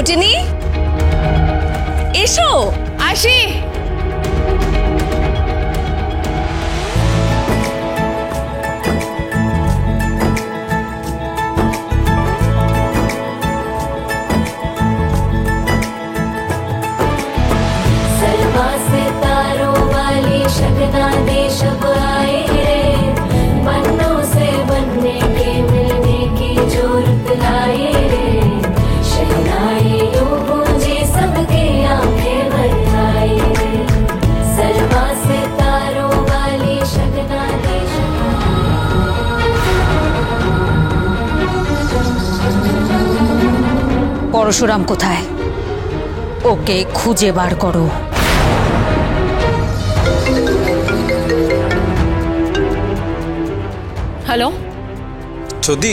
টোটিনি এসো। আসি। পরশুরাম কোথায়? ওকে খুঁজে বার করো। হ্যালো সর্দি,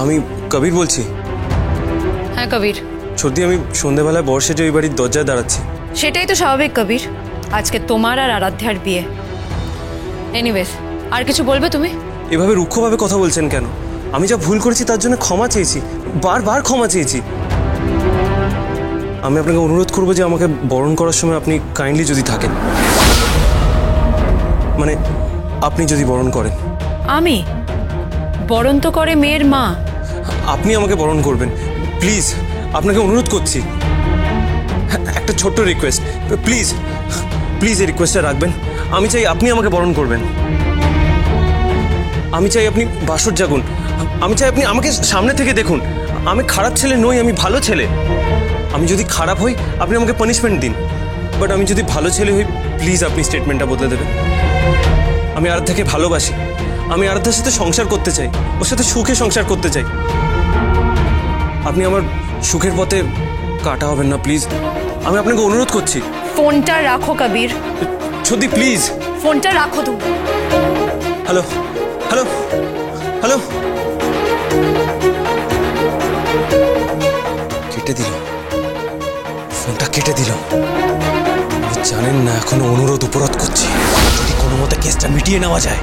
আমি কবির বলছি। হ্যাঁ কবির। সর্দি, আমি সন্ধ্যাবেলায় বর্ষে ওই বাড়ির দরজায় দাঁড়াচ্ছি। সেটাই তো স্বাভাবিক কবির, আজকে তোমার আর আরাধ্যার বিয়ে। এনিওয়েজ, আর কিছু বলবে তুমি? এভাবে রুক্ষভাবে কথা বলছেন কেন? আমি যা ভুল করেছি তার জন্য ক্ষমা চেয়েছি, বারবার ক্ষমা চেয়েছি। আমি আপনাকে অনুরোধ করবো যে আমাকে বরণ করার সময় আপনি কাইন্ডলি যদি থাকেন, মানে আপনি যদি বরণ করেন। আমি বরণ তো করে মেয়ের মা। আপনি আমাকে বরণ করবেন প্লিজ, আপনাকে অনুরোধ করছি। একটা ছোট্ট রিকোয়েস্ট, প্লিজ প্লিজ এই রিকোয়েস্টটা রাখবেন। আমি চাই আপনি আমাকে বরণ করবেন। আমি চাই আপনি বাসর জাগুন। আমি চাই আপনি আমাকে সামনে থেকে দেখুন। আমি খারাপ ছেলে নই, আমি ভালো ছেলে। আমি যদি খারাপ হই আপনি আমাকে পানিশমেন্ট দিন, বাট আমি যদি ভালো ছেলে হই প্লিজ আপনি স্টেটমেন্টটা বদলে দেবেন। আমি আরাধ্যাকে ভালোবাসি, আমি আরাধ্যার সাথে সংসার করতে চাই, ওর সাথে সুখে সংসার করতে চাই। আপনি আমার সুখের পথে কাটা হবেন না প্লিজ, আমি আপনাকে অনুরোধ করছি। ফোনটা রাখো কবির। সত্যি প্লিজ ফোনটা রাখো তুমি। Hello hello hello. কেটে দিল ফোনটা, কেটে দিল। জানেন না এখনো অনুরোধ উপরোধ করছি, যদি কোনো মতে কেসটা মিটিয়ে নেওয়া যায়।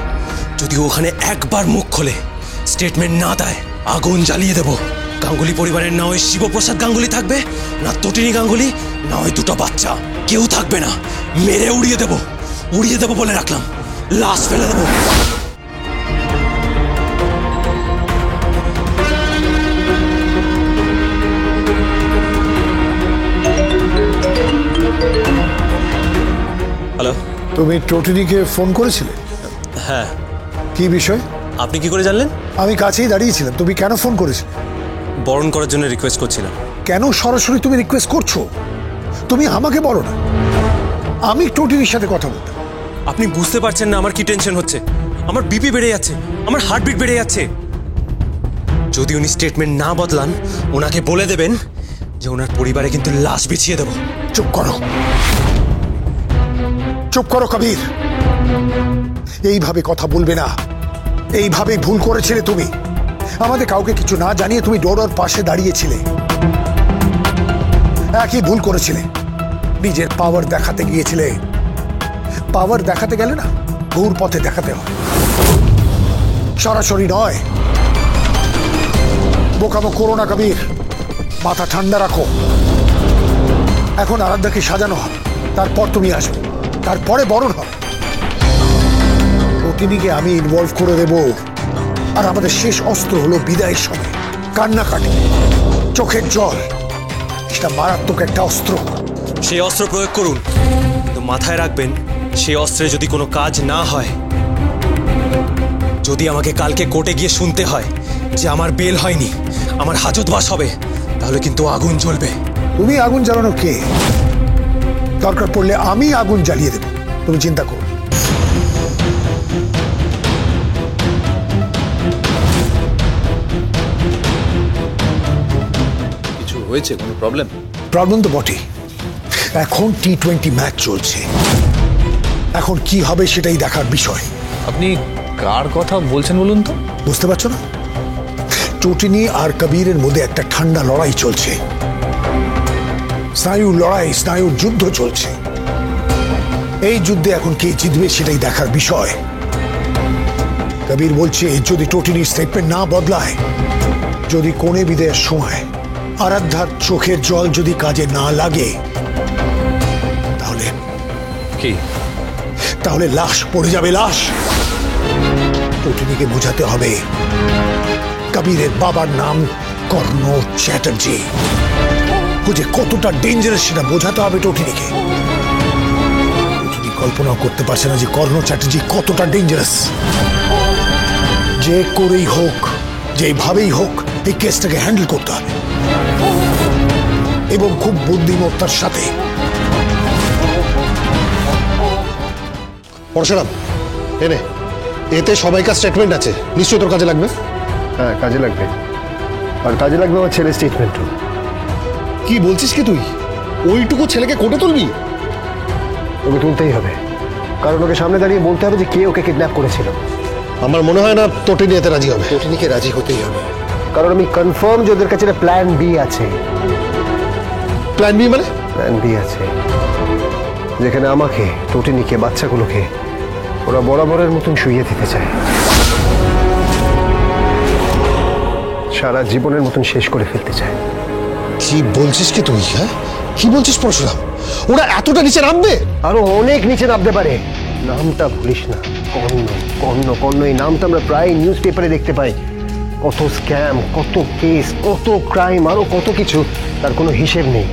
যদি ওখানে একবার মুখ খোলে, স্টেটমেন্ট না দেয়, আগুন জ্বালিয়ে দেব। গাঙ্গুলি পরিবারের না ওই শিবপ্রসাদ গাঙ্গুলি থাকবে, না তটিনী গাঙ্গুলি, না ওই দুটো বাচ্চা, কেউ থাকবে না। মেরে উড়িয়ে দেব বলে রাখলাম, লাশ ফেলে দেবো। হ্যালো, তুমি টোটিনিকে ফোন করেছিলে? হ্যাঁ। কি বিষয়? আপনি কি করে জানলেন? আমি কাছেই দাঁড়িয়েছিলাম। তুমি কেন ফোন করেছিলে? বরণ করার জন্য রিকোয়েস্ট করছিলাম। কেন সরাসরি তুমি রিকোয়েস্ট করছো? তুমি আমাকে বলো না, আমি টোটিনির সাথে কথা বলতাম। আপনি বুঝতে পারছেন না আমার কি টেনশন হচ্ছে? আমার বিপি বেড়ে যাচ্ছে, আমার হার্টবিট বেড়ে যাচ্ছে। যদি উনি স্টেটমেন্ট না বদলান, ওনাকে বলে দেবেন যে ওনার পরিবারে কিন্তু লাশ বিছিয়ে দেব। চুপ করো, চুপ করো কবির। এইভাবে কথা বলবে না, এইভাবে ভুল করেছিলে তুমি। আমাদের কাউকে কিছু না জানিয়ে তুমি ডোরোর পাশে দাঁড়িয়েছিলে, একই ভুল করেছিলে। নিজের পাওয়ার দেখাতে গিয়েছিলে। পাওয়ার দেখাতে গেলে না, ঘুর পথে দেখাতে হয়, সরাসরি নয়। বোকামো করো না কবির, মাথা ঠান্ডা রাখো। এখন আরাধ্যাকে সাজানো হবে, তারপর তুমি আসবে, তারপরে বরণ হবে। টোটিনিকে আমি ইনভলভ করে দেব। আর আমাদের শেষ অস্ত্র হলো বিদায়ের সময় কান্নাকাটি, চোখের জল। সেটা মারাত্মক একটা অস্ত্র। সেই অস্ত্র প্রয়োগ করুন, কিন্তু মাথায় রাখবেন সেই অস্ত্রে যদি কোনো কাজ না হয়, যদি আমাকে কালকে কোর্টে গিয়ে শুনতে হয় যে আমার বেল হয়নি, আমার হাজতবাস হবে, তাহলে কিন্তু আগুন জ্বলবে। তুমি আগুন জ্বালানো কে? দরকার পড়লে আমি আগুন জ্বালিয়ে দেব, তুমি চিন্তা করো। কিছু হয়েছে? কোনো প্রবলেম? প্রবলেম তো বটেই। এখন টি-20 ম্যাচ চলছে, এখন কি হবে সেটাই দেখার বিষয়। আপনি কার কথা বলছেন বলুন তো? বুঝতে পারছো না? টোটিনি আর কবিরের মধ্যে একটা ঠান্ডা লড়াই চলছে, স্নায়ুর লড়াই, স্নায়ুর যুদ্ধ চলছে। এই যুদ্ধে এখন কে জিতবে সেটাই দেখার বিষয়। কবির বলছে যদি টোটিনির স্টেটমেন্ট না বদলায়, যদি কোণে বিদায়ের সময় আরাধ্যার চোখের জল যদি কাজে না লাগে তাহলে কি? তাহলে লাশ পড়ে যাবে, লাশ। টুটুনিকে বোঝাতে হবে কবিরের বাবার নাম কর্ণ চ্যাটার্জি। ও যে কতটা ডেঞ্জারাস সেটা বোঝাতে হবে টুটুনিকে। টুটুনি কল্পনাও করতে পারছে না যে কর্ণ চ্যাটার্জি কতটা ডেঞ্জারাস। যে করেই হোক, যেভাবেই হোক, এই কেসটাকে হ্যান্ডেল করতে হবে এবং খুব বুদ্ধিমত্তার সাথে। পরশুরাম, এনে এতে সবাইকার স্টেটমেন্ট আছে, নিশ্চয়ই তোর কাজে লাগবে। হ্যাঁ, কাজে লাগবে। আর কাজে লাগবে আমার ছেলের স্টেটমেন্টও। কি বলছিস কি তুই? ওইটুকু ছেলেকে কোর্টে তুলবি? ওকে তুলতেই হবে, কারণ ওকে সামনে দাঁড়িয়ে বলতে হবে যে কে ওকে কিডন্যাপ করেছিল। আমার মনে হয় না তটিনী এতে রাজি হবে। টটিনিকে রাজি হতেই হবে, কারণ আমি কনফার্ম যে ওদের কাছে প্ল্যান বি আছে। প্ল্যান বি মানে? প্ল্যান বি আছে, যেখানে আমাকে, টটিনিকে, বাচ্চাগুলোকে ওরা বরাবরের মতন শুইয়ে দিতে চায়, সারা জীবনের মতন শেষ করে ফেলতে চায়। কি বলছিস কি তুই? হ্যাঁ, কি বলছিস পরশুরাম? ওরা এতটা নিচে নামবে? আরো অনেক নিচে নামতে পারে। নামটা ভুলিস না, কর্ণ। কর্ণ কর্ণ এই নামটা আমরা প্রায় নিউজ পেপারে দেখতে পাই। কত স্ক্যাম, কত কেস, কত ক্রাইম, আরো কত কিছু, তার কোনো হিসেব নেই।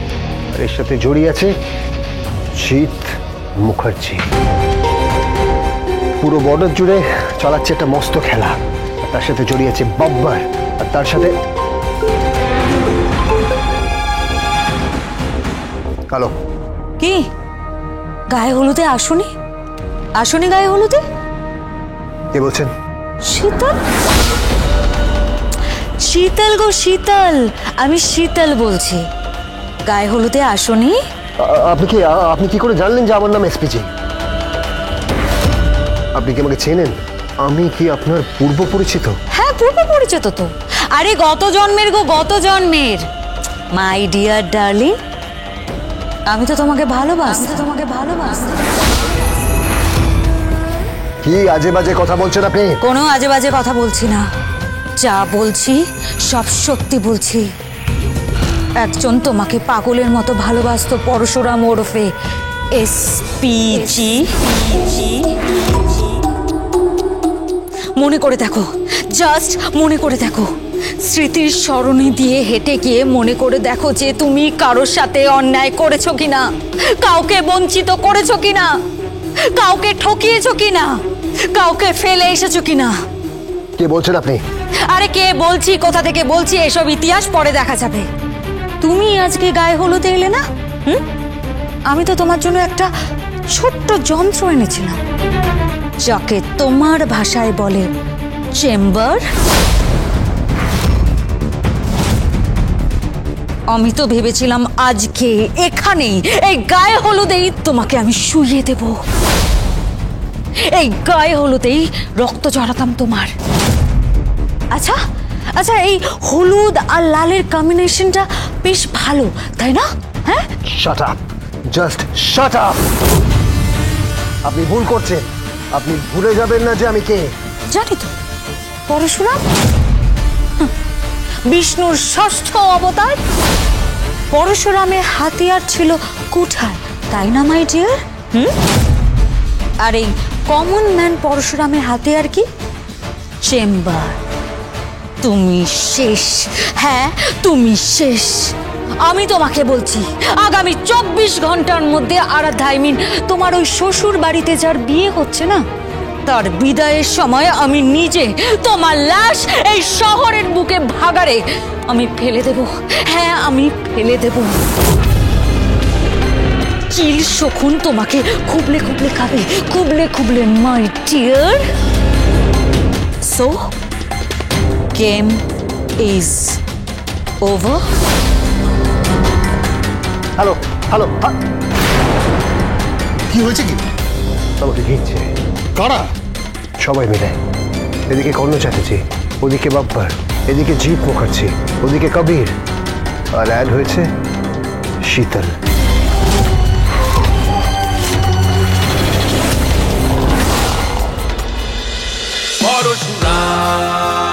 আর এর সাথে জড়িয়ে আছে জিৎ মুখার্জি। পুরো বর্ডার জুড়ে চালাচ্ছে একটা মস্ত খেলা। আর তার সাথে জড়িয়ে আছে বাব্বার, আর তার সাথে হ্যালো। কি গায়ে হলুদে আসুনি? আসুনি গায়ে হলুদে? কে বলছেন? শীতল, শীতল গো শীতল, আমি শীতল বলছি। গায়ে হলুদে আসুনি? আপনি কি করে জানলেন যে আমার নাম এসপিজি? আপনি কি আমাকে চেনেন? আমি কি আপনার পূর্ব পরিচিত? হ্যাঁ, পূর্ব পরিচিত তো। আরে গত জন্মের গো, গত জন্মের। মাই ডিয়ার ডার্লিং, আমি তো তোমাকে ভালোবাসি। কি আজে বাজে কথা বলছেন আপনি? কোনো আজে বাজে কথা বলছি না, যা বলছি সব সত্যি বলছি। একজন তোমাকে পাগলের মতো ভালোবাসতো, পরশুরাম ওরফে এসপিজি। মনে করে দেখো, জাস্ট মনে করে দেখো, স্মৃতির সরণি দিয়ে হেঁটে গিয়ে মনে করে দেখো যে তুমি কারোর সাথে অন্যায় করেছো কিনা, কাউকে বঞ্চিত করেছো কিনা, কাউকে ঠকিয়েছো কিনা, কাউকে ফেলে এসেছো কিনা। কে বলছেন আপনি? আরে কে বলছি, কোথা থেকে বলছি, এসব ইতিহাস পরে দেখা যাবে। তুমি আজকে গায়ে হলুদে এলে না? আমি তো তোমার জন্য একটা ছোট্ট যন্ত্র এনেছিলাম, যাকে তোমার ভাষায় বলে চেম্বার। আমি তো ভেবেছিলাম আজকে এখানেই এই গায়ে হলুদেই তোমাকে আমি শুইয়ে দেব। এই গায়ে হলুদেই রক্ত ঝরাতাম তোমার। আচ্ছা আচ্ছা, এই হলুদ আর লালের কম্বিনেশনটা বেশ ভালো, তাই না? হ্যাঁ, shut up, just shut up. আপনি ভুল করছেন। আপনি ভুলে যাবেন না যে আমি কে। জানি তো, পরশুরাম, বিষ্ণুর ষষ্ঠ অবতার। পরশুরামের হাতিয়ার ছিল কুঠার, তাই না মাই ডিয়ার? আর এই কমন ম্যান পরশুরামের হাতিয়ার কি? চেম্বার। তুমি শেষ, হ্যাঁ তুমি শেষ। আমি তোমাকে বলছি, আগামী 24 ঘন্টার মধ্যে আরাধ্যা, তোমার ওই শ্বশুর বাড়িতে যার বিয়ে হচ্ছে না, তার বিদায়ের সময় আমি নিজে তোমার লাশ এই শহরের বুকে ভাগাড়ে আমি ফেলে দেব। হ্যাঁ, আমি ফেলে দেব। চিল শকুন তোমাকে খুবলে খুবলে খাবে, খুবলে খুবলে, my dear. So game is over. Hello hello, কি হয়েছে কি? আমাকে ঘিরছে। কারা? সবাই মিলে। এদিকে কর্ণ চ্যাটার্জি, ওদিকে বাব্বার, এদিকে জিৎ মুখার্জি, ওদিকে কবির, আর অ্যাড হয়েছে শীতল। পরশুরাম।